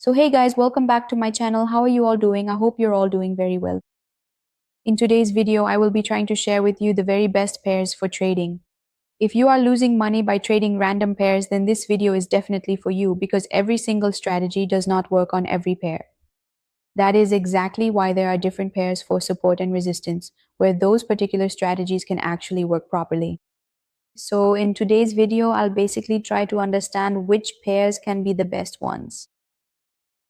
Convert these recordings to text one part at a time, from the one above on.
So hey guys, welcome back to my channel. How are you all doing? I hope you're all doing very well. In today's video, I will be trying to share with you the very best pairs for trading. If you are losing money by trading random pairs, then this video is definitely for you because every single strategy does not work on every pair. That is exactly why there are different pairs for support and resistance, where those particular strategies can actually work properly. So in today's video, I'll basically try to understand which pairs can be the best ones.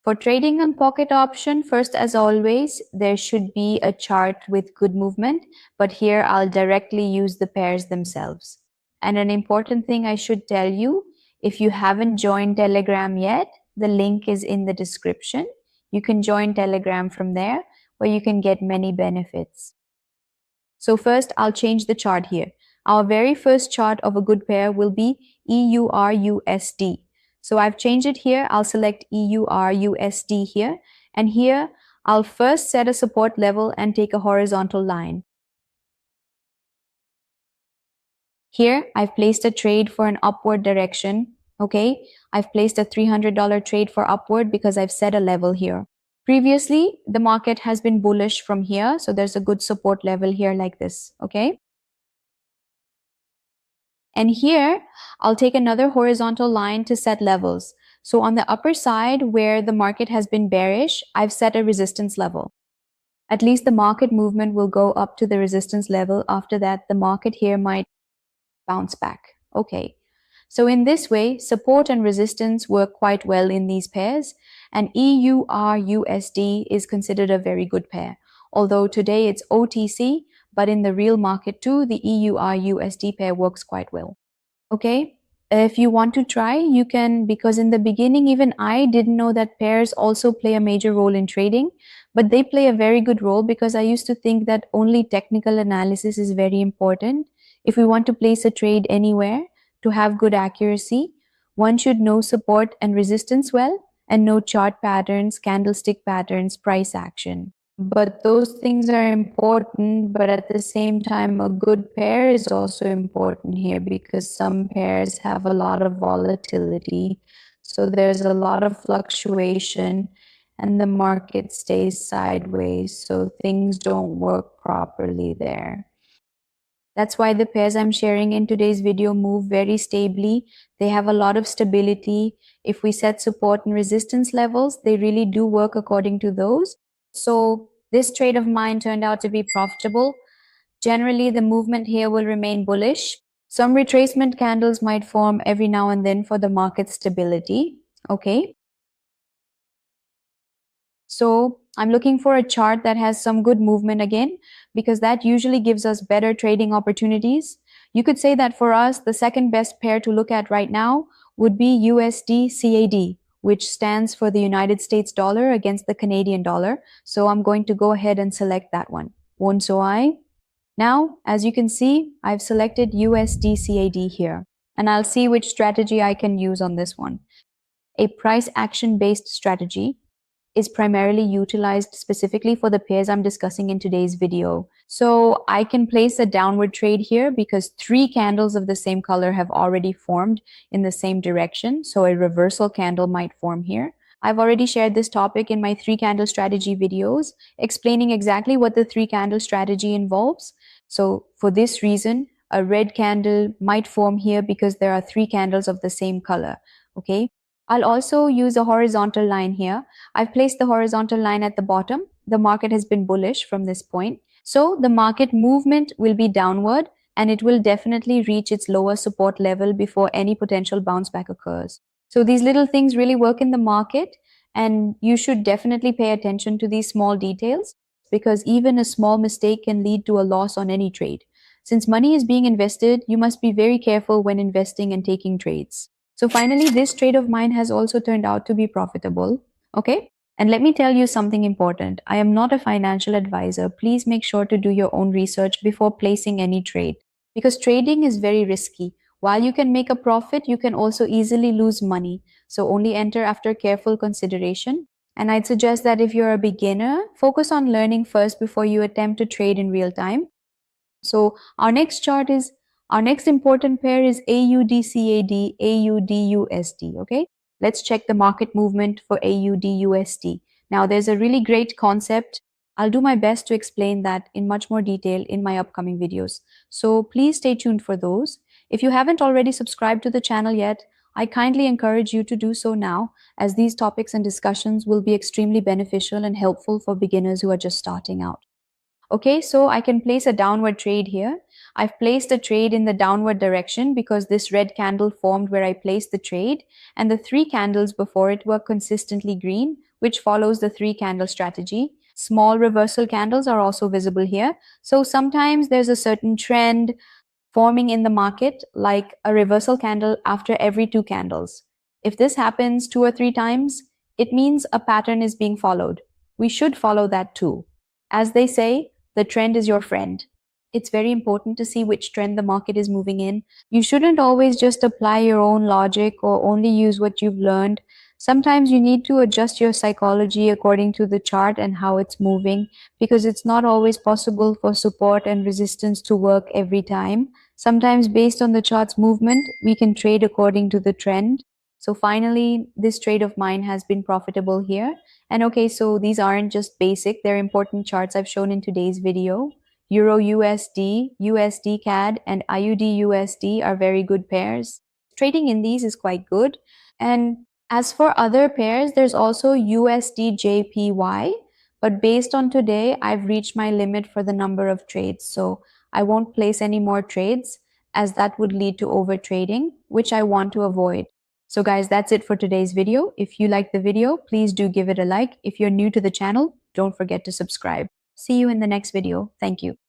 For trading on pocket option, first as always, there should be a chart with good movement, but here I'll directly use the pairs themselves. And an important thing I should tell you, if you haven't joined Telegram yet, the link is in the description. You can join Telegram from there, where you can get many benefits. So first, I'll change the chart here. Our very first chart of a good pair will be EUR-USD. So I've changed it here. I'll select EUR-USD here. And here, I'll first set a support level and take a horizontal line. Here, I've placed a trade for an upward direction. Okay, I've placed a $300 trade for upward because I've set a level here. Previously, the market has been bullish from here. So there's a good support level here like this. Okay. And here, I'll take another horizontal line to set levels. So on the upper side where the market has been bearish, I've set a resistance level. At least the market movement will go up to the resistance level. After that, the market here might bounce back. Okay. So in this way, support and resistance work quite well in these pairs. And EUR-USD is considered a very good pair. Although today it's OTC, but in the real market too, the EUR-USD pair works quite well. Okay, if you want to try, you can, because in the beginning, even I didn't know that pairs also play a major role in trading, but they play a very good role because I used to think that only technical analysis is very important. If we want to place a trade anywhere to have good accuracy, one should know support and resistance well and know chart patterns, candlestick patterns, price action. But those things are important, but at the same time, a good pair is also important here because some pairs have a lot of volatility. So there's a lot of fluctuation and the market stays sideways. So things don't work properly there. That's why the pairs I'm sharing in today's video move very stably. They have a lot of stability. If we set support and resistance levels, they really do work according to those. So this trade of mine turned out to be profitable. Generally, the movement here will remain bullish. Some retracement candles might form every now and then for the market stability. Okay. So I'm looking for a chart that has some good movement again, because that usually gives us better trading opportunities. You could say that for us, the second best pair to look at right now would be USD CAD, which stands for the United States dollar against the Canadian dollar. So I'm going to go ahead and select that one. Won't so I? Now, as you can see, I've selected USD CAD here, and I'll see which strategy I can use on this one. A price action based strategy is primarily utilized specifically for the pairs I'm discussing in today's video. So I can place a downward trade here because 3 candles of the same color have already formed in the same direction. So a reversal candle might form here. I've already shared this topic in my 3 candle strategy videos, explaining exactly what the 3 candle strategy involves. So for this reason, a red candle might form here because there are 3 candles of the same color. Okay. I'll also use a horizontal line here. I've placed the horizontal line at the bottom. The market has been bullish from this point. So the market movement will be downward and it will definitely reach its lower support level before any potential bounce back occurs. So these little things really work in the market, and you should definitely pay attention to these small details because even a small mistake can lead to a loss on any trade. Since money is being invested, you must be very careful when investing and taking trades. So finally, this trade of mine has also turned out to be profitable. Okay. And let me tell you something important. I am not a financial advisor. Please make sure to do your own research before placing any trade because trading is very risky. While you can make a profit, you can also easily lose money. So only enter after careful consideration. And I'd suggest that if you're a beginner, focus on learning first before you attempt to trade in real time. So our next important pair is AUDCAD, AUDUSD, okay? Let's check the market movement for AUD USD. Now, there's a really great concept. I'll do my best to explain that in much more detail in my upcoming videos. So please stay tuned for those. If you haven't already subscribed to the channel yet, I kindly encourage you to do so now, as these topics and discussions will be extremely beneficial and helpful for beginners who are just starting out. Okay, so I can place a downward trade here. I've placed a trade in the downward direction because this red candle formed where I placed the trade, and the three candles before it were consistently green, which follows the three candle strategy. Small reversal candles are also visible here. So sometimes there's a certain trend forming in the market, like a reversal candle after every two candles. If this happens two or three times, it means a pattern is being followed. We should follow that too. As they say, the trend is your friend. It's very important to see which trend the market is moving in. You shouldn't always just apply your own logic or only use what you've learned. Sometimes you need to adjust your psychology according to the chart and how it's moving, because it's not always possible for support and resistance to work every time. Sometimes, based on the chart's movement, we can trade according to the trend. So, finally, this trade of mine has been profitable here. And okay, so these aren't just basic, they're important charts I've shown in today's video. Euro USD, USD CAD, and IUD USD are very good pairs. Trading in these is quite good. And as for other pairs, there's also USD JPY. But based on today, I've reached my limit for the number of trades. So I won't place any more trades, as that would lead to over trading, which I want to avoid. So guys, that's it for today's video. If you liked the video, please do give it a like. If you're new to the channel, don't forget to subscribe. See you in the next video. Thank you.